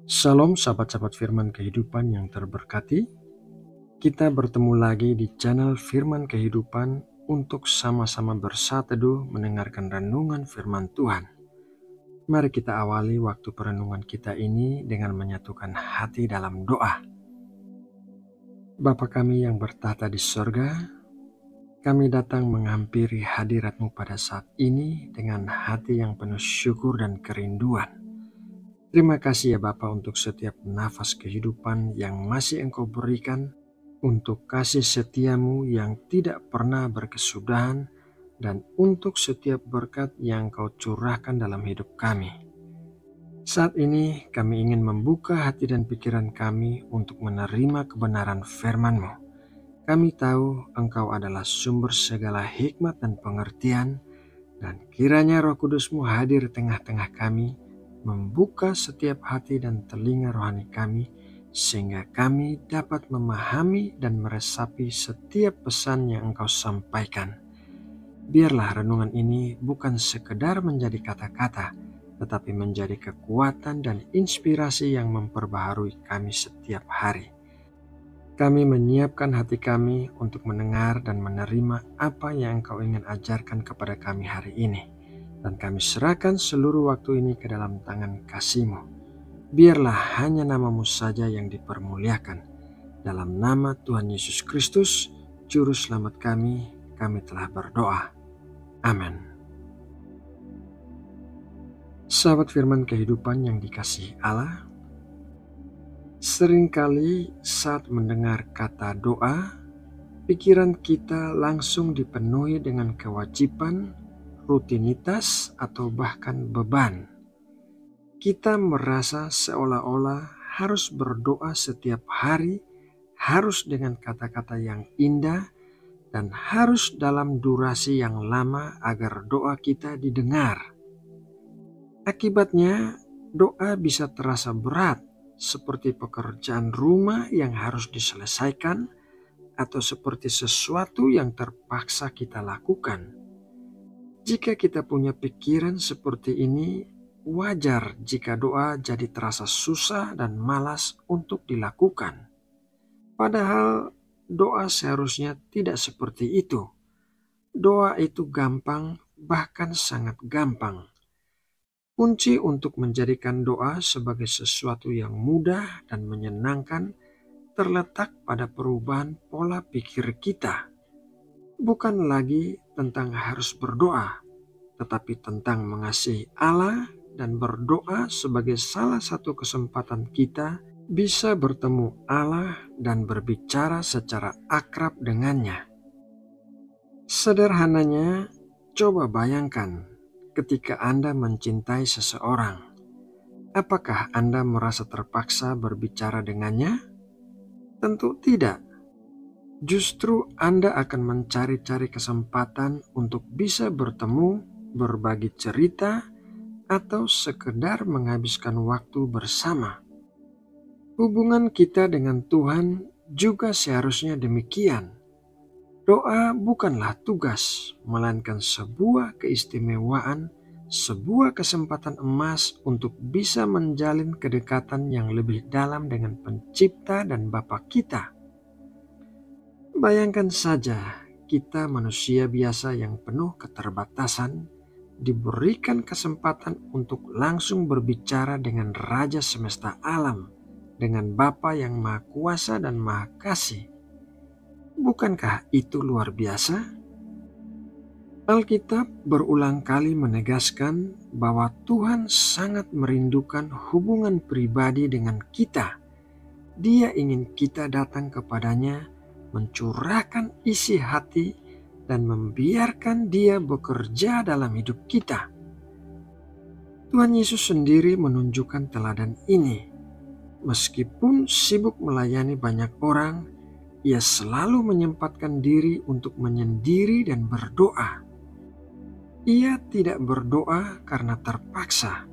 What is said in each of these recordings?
Shalom sahabat-sahabat firman kehidupan yang terberkati. Kita bertemu lagi di channel Firman Kehidupan untuk sama-sama bersatu mendengarkan renungan firman Tuhan. Mari kita awali waktu perenungan kita ini dengan menyatukan hati dalam doa. Bapa kami yang bertahta di sorga, kami datang menghampiri hadirat-Mu pada saat ini dengan hati yang penuh syukur dan kerinduan. Terima kasih ya Bapa untuk setiap nafas kehidupan yang masih Engkau berikan, untuk kasih setiamu yang tidak pernah berkesudahan, dan untuk setiap berkat yang Kau curahkan dalam hidup kami. Saat ini kami ingin membuka hati dan pikiran kami untuk menerima kebenaran firman-Mu. Kami tahu Engkau adalah sumber segala hikmat dan pengertian, dan kiranya Roh Kudus-Mu hadir tengah-tengah kami, membuka setiap hati dan telinga rohani kami, sehingga kami dapat memahami dan meresapi setiap pesan yang Engkau sampaikan. Biarlah renungan ini bukan sekedar menjadi kata-kata, tetapi menjadi kekuatan dan inspirasi yang memperbaharui kami setiap hari. Kami menyiapkan hati kami untuk mendengar dan menerima apa yang Engkau ingin ajarkan kepada kami hari ini. Dan kami serahkan seluruh waktu ini ke dalam tangan kasih-Mu. Biarlah hanya nama-Mu saja yang dipermuliakan. Dalam nama Tuhan Yesus Kristus, Juru Selamat kami telah berdoa. Amin. Sahabat firman kehidupan yang dikasihi Allah, seringkali saat mendengar kata doa, pikiran kita langsung dipenuhi dengan kewajiban, rutinitas, atau bahkan beban. Kita merasa seolah-olah harus berdoa setiap hari, harus dengan kata-kata yang indah, dan harus dalam durasi yang lama agar doa kita didengar. Akibatnya, doa bisa terasa berat, seperti pekerjaan rumah yang harus diselesaikan, atau seperti sesuatu yang terpaksa kita lakukan. Jika kita punya pikiran seperti ini, wajar jika doa jadi terasa susah dan malas untuk dilakukan. Padahal doa seharusnya tidak seperti itu. Doa itu gampang, bahkan sangat gampang. Kunci untuk menjadikan doa sebagai sesuatu yang mudah dan menyenangkan terletak pada perubahan pola pikir kita. Bukan lagi tentang harus berdoa, tetapi tentang mengasihi Allah dan berdoa sebagai salah satu kesempatan kita bisa bertemu Allah dan berbicara secara akrab dengannya. Sederhananya, coba bayangkan ketika Anda mencintai seseorang. Apakah Anda merasa terpaksa berbicara dengannya? Tentu tidak. Justru Anda akan mencari-cari kesempatan untuk bisa bertemu, berbagi cerita, atau sekedar menghabiskan waktu bersama. Hubungan kita dengan Tuhan juga seharusnya demikian. Doa bukanlah tugas, melainkan sebuah keistimewaan, sebuah kesempatan emas untuk bisa menjalin kedekatan yang lebih dalam dengan Pencipta dan Bapa kita. Bayangkan saja, kita manusia biasa yang penuh keterbatasan diberikan kesempatan untuk langsung berbicara dengan Raja semesta alam, dengan Bapa yang Maha Kuasa dan Maha Kasih. Bukankah itu luar biasa? Alkitab berulang kali menegaskan bahwa Tuhan sangat merindukan hubungan pribadi dengan kita. Dia ingin kita datang kepadanya, mencurahkan isi hati, dan membiarkan Dia bekerja dalam hidup kita. Tuhan Yesus sendiri menunjukkan teladan ini. Meskipun sibuk melayani banyak orang, Ia selalu menyempatkan diri untuk menyendiri dan berdoa. Ia tidak berdoa karena terpaksa,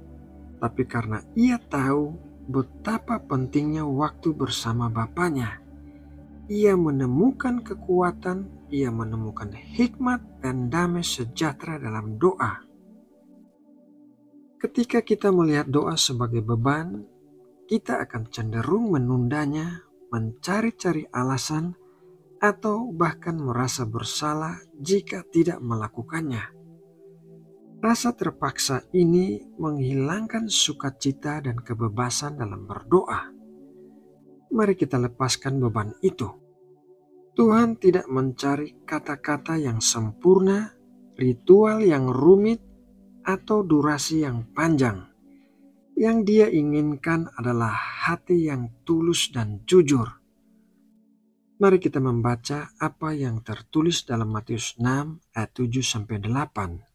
tapi karena Ia tahu betapa pentingnya waktu bersama Bapanya. Ia menemukan kekuatan, ia menemukan hikmat dan damai sejahtera dalam doa. Ketika kita melihat doa sebagai beban, kita akan cenderung menundanya, mencari-cari alasan, atau bahkan merasa bersalah jika tidak melakukannya. Rasa terpaksa ini menghilangkan sukacita dan kebebasan dalam berdoa. Mari kita lepaskan beban itu. Tuhan tidak mencari kata-kata yang sempurna, ritual yang rumit, atau durasi yang panjang. Yang Dia inginkan adalah hati yang tulus dan jujur. Mari kita membaca apa yang tertulis dalam Matius 6 ayat 7-8.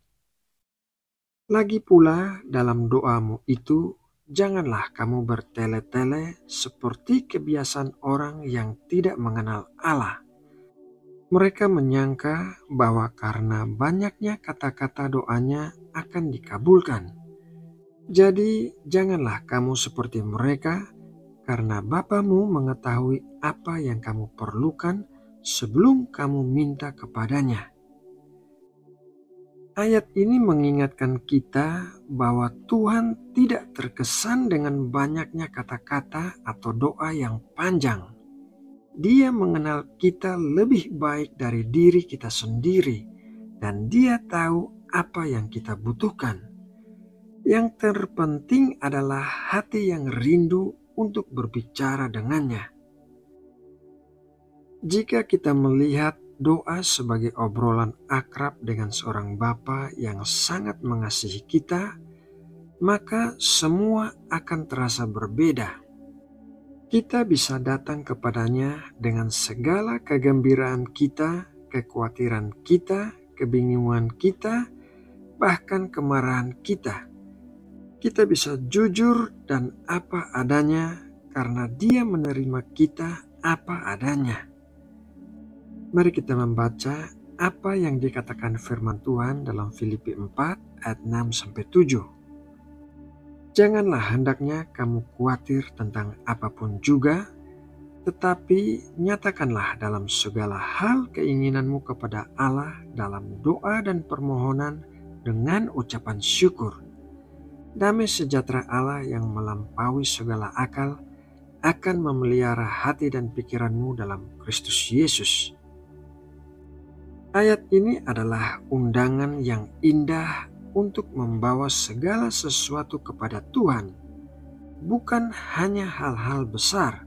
Lagi pula dalam doamu itu, janganlah kamu bertele-tele seperti kebiasaan orang yang tidak mengenal Allah. Mereka menyangka bahwa karena banyaknya kata-kata doanya akan dikabulkan. Jadi janganlah kamu seperti mereka, karena Bapamu mengetahui apa yang kamu perlukan sebelum kamu minta kepadanya. Ayat ini mengingatkan kita bahwa Tuhan tidak terkesan dengan banyaknya kata-kata atau doa yang panjang. Dia mengenal kita lebih baik dari diri kita sendiri, dan Dia tahu apa yang kita butuhkan. Yang terpenting adalah hati yang rindu untuk berbicara dengannya. Jika kita melihat doa sebagai obrolan akrab dengan seorang Bapa yang sangat mengasihi kita, maka semua akan terasa berbeda. Kita bisa datang kepadanya dengan segala kegembiraan kita, kekhawatiran kita, kebingungan kita, bahkan kemarahan kita. Kita bisa jujur dan apa adanya karena Dia menerima kita apa adanya. Mari kita membaca apa yang dikatakan firman Tuhan dalam Filipi 4 ayat 6-7. Janganlah hendaknya kamu khawatir tentang apapun juga, tetapi nyatakanlah dalam segala hal keinginanmu kepada Allah dalam doa dan permohonan dengan ucapan syukur. Damai sejahtera Allah yang melampaui segala akal akan memelihara hati dan pikiranmu dalam Kristus Yesus. Ayat ini adalah undangan yang indah untuk membawa segala sesuatu kepada Tuhan, bukan hanya hal-hal besar,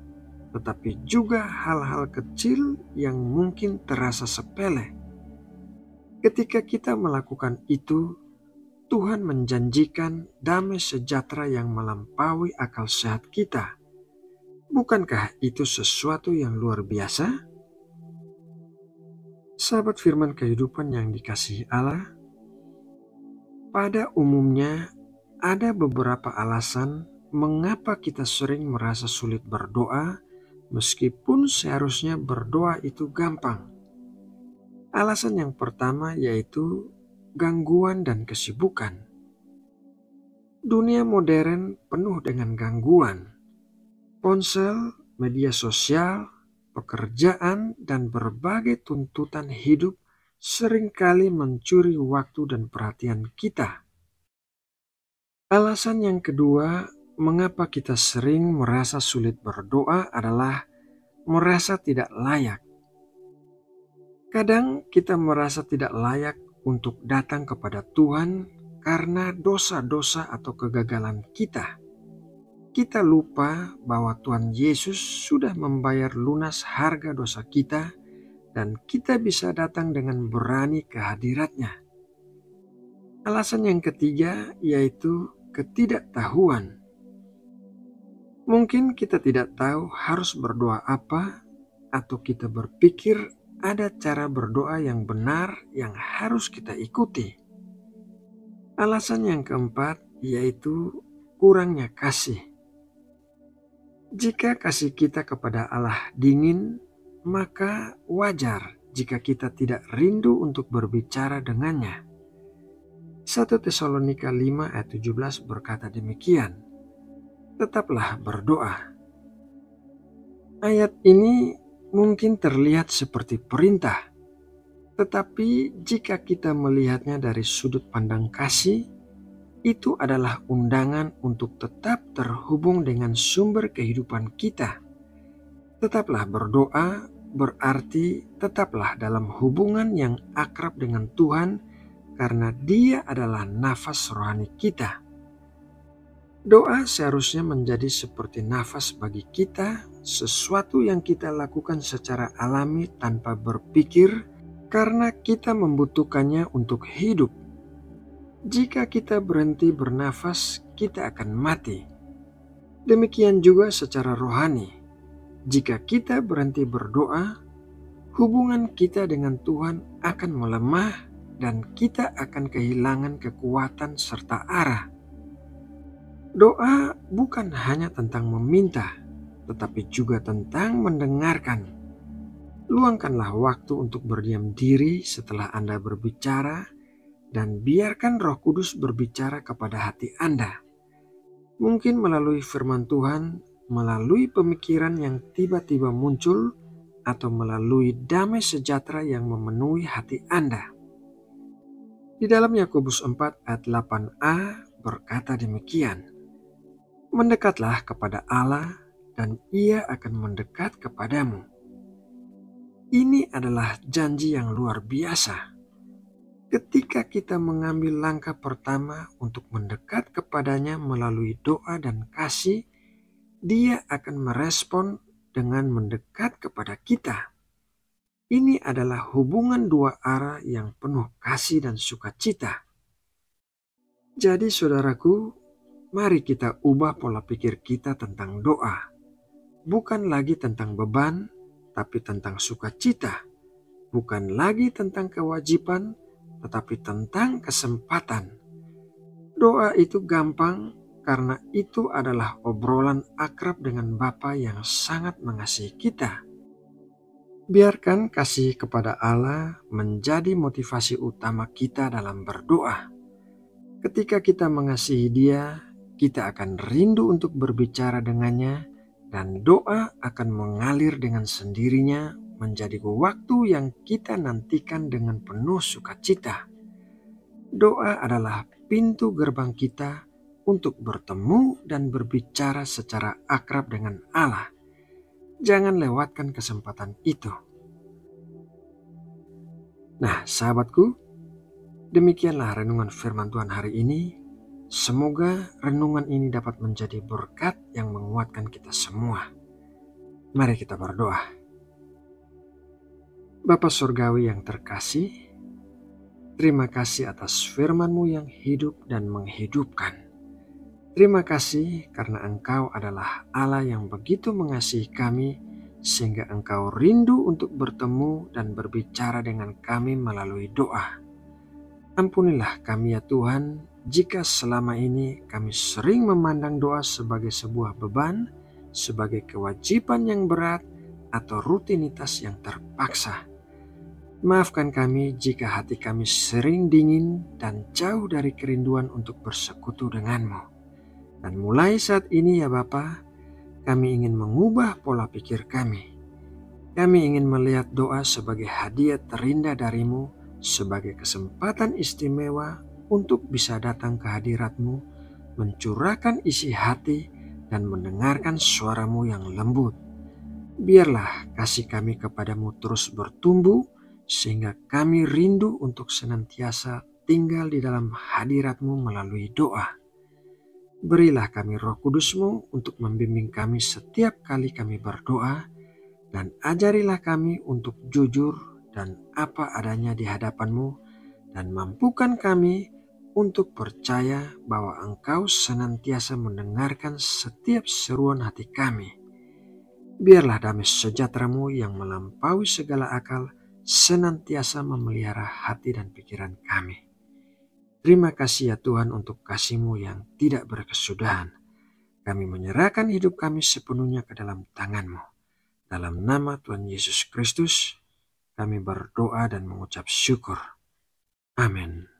tetapi juga hal-hal kecil yang mungkin terasa sepele. Ketika kita melakukan itu, Tuhan menjanjikan damai sejahtera yang melampaui akal sehat kita. Bukankah itu sesuatu yang luar biasa? Sahabat firman kehidupan yang dikasihi Allah, pada umumnya ada beberapa alasan mengapa kita sering merasa sulit berdoa meskipun seharusnya berdoa itu gampang. Alasan yang pertama yaitu gangguan dan kesibukan. Dunia modern penuh dengan gangguan. Ponsel, media sosial, pekerjaan, dan berbagai tuntutan hidup seringkali mencuri waktu dan perhatian kita. Alasan yang kedua, mengapa kita sering merasa sulit berdoa adalah merasa tidak layak. Kadang kita merasa tidak layak untuk datang kepada Tuhan karena dosa-dosa atau kegagalan kita. Kita lupa bahwa Tuhan Yesus sudah membayar lunas harga dosa kita dan kita bisa datang dengan berani ke hadirat-Nya. Alasan yang ketiga yaitu ketidaktahuan. Mungkin kita tidak tahu harus berdoa apa, atau kita berpikir ada cara berdoa yang benar yang harus kita ikuti. Alasan yang keempat yaitu kurangnya kasih. Jika kasih kita kepada Allah dingin, maka wajar jika kita tidak rindu untuk berbicara dengannya. 1 Tesalonika 5 ayat 17 berkata demikian, tetaplah berdoa. Ayat ini mungkin terlihat seperti perintah, tetapi jika kita melihatnya dari sudut pandang kasih, Itu adalah undangan untuk tetap terhubung dengan sumber kehidupan kita. Tetaplah berdoa berarti tetaplah dalam hubungan yang akrab dengan Tuhan karena Dia adalah nafas rohani kita. Doa seharusnya menjadi seperti nafas bagi kita, sesuatu yang kita lakukan secara alami tanpa berpikir karena kita membutuhkannya untuk hidup. Jika kita berhenti bernafas, kita akan mati. Demikian juga secara rohani. Jika kita berhenti berdoa, hubungan kita dengan Tuhan akan melemah dan kita akan kehilangan kekuatan serta arah. Doa bukan hanya tentang meminta, tetapi juga tentang mendengarkan. Luangkanlah waktu untuk berdiam diri setelah Anda berbicara dan biarkan Roh Kudus berbicara kepada hati Anda. Mungkin melalui firman Tuhan, melalui pemikiran yang tiba-tiba muncul, atau melalui damai sejahtera yang memenuhi hati Anda. Di dalam Yakobus 4 ayat 8a berkata demikian, "Mendekatlah kepada Allah dan Ia akan mendekat kepadamu." Ini adalah janji yang luar biasa. Ketika kita mengambil langkah pertama untuk mendekat kepadanya melalui doa dan kasih, Dia akan merespon dengan mendekat kepada kita. Ini adalah hubungan dua arah yang penuh kasih dan sukacita. Jadi saudaraku, mari kita ubah pola pikir kita tentang doa. Bukan lagi tentang beban, tapi tentang sukacita. Bukan lagi tentang kewajiban, tetapi tentang kesempatan. Doa itu gampang karena itu adalah obrolan akrab dengan Bapa yang sangat mengasihi kita. Biarkan kasih kepada Allah menjadi motivasi utama kita dalam berdoa. Ketika kita mengasihi Dia, kita akan rindu untuk berbicara dengannya, dan doa akan mengalir dengan sendirinya menjadi waktu yang kita nantikan dengan penuh sukacita. Doa adalah pintu gerbang kita untuk bertemu dan berbicara secara akrab dengan Allah. Jangan lewatkan kesempatan itu. Nah, sahabatku, demikianlah renungan firman Tuhan hari ini. Semoga renungan ini dapat menjadi berkat yang menguatkan kita semua. Mari kita berdoa. Bapa Surgawi yang terkasih, terima kasih atas firman-Mu yang hidup dan menghidupkan. Terima kasih karena Engkau adalah Allah yang begitu mengasihi kami, sehingga Engkau rindu untuk bertemu dan berbicara dengan kami melalui doa. Ampunilah kami ya Tuhan, jika selama ini kami sering memandang doa sebagai sebuah beban, sebagai kewajiban yang berat, atau rutinitas yang terpaksa. Maafkan kami jika hati kami sering dingin dan jauh dari kerinduan untuk bersekutu denganmu. Dan mulai saat ini ya Bapa, kami ingin mengubah pola pikir kami. Kami ingin melihat doa sebagai hadiah terindah darimu, sebagai kesempatan istimewa untuk bisa datang ke hadirat-Mu, mencurahkan isi hati dan mendengarkan suara-Mu yang lembut. Biarlah kasih kami kepadamu terus bertumbuh, sehingga kami rindu untuk senantiasa tinggal di dalam hadirat-Mu melalui doa. Berilah kami Roh Kudus-Mu untuk membimbing kami setiap kali kami berdoa, dan ajarilah kami untuk jujur dan apa adanya di hadapan-Mu, dan mampukan kami untuk percaya bahwa Engkau senantiasa mendengarkan setiap seruan hati kami. Biarlah damai sejahtera-Mu yang melampaui segala akal senantiasa memelihara hati dan pikiran kami. Terima kasih ya Tuhan untuk kasih-Mu yang tidak berkesudahan. Kami menyerahkan hidup kami sepenuhnya ke dalam tangan-Mu. Dalam nama Tuhan Yesus Kristus, kami berdoa dan mengucap syukur. Amin.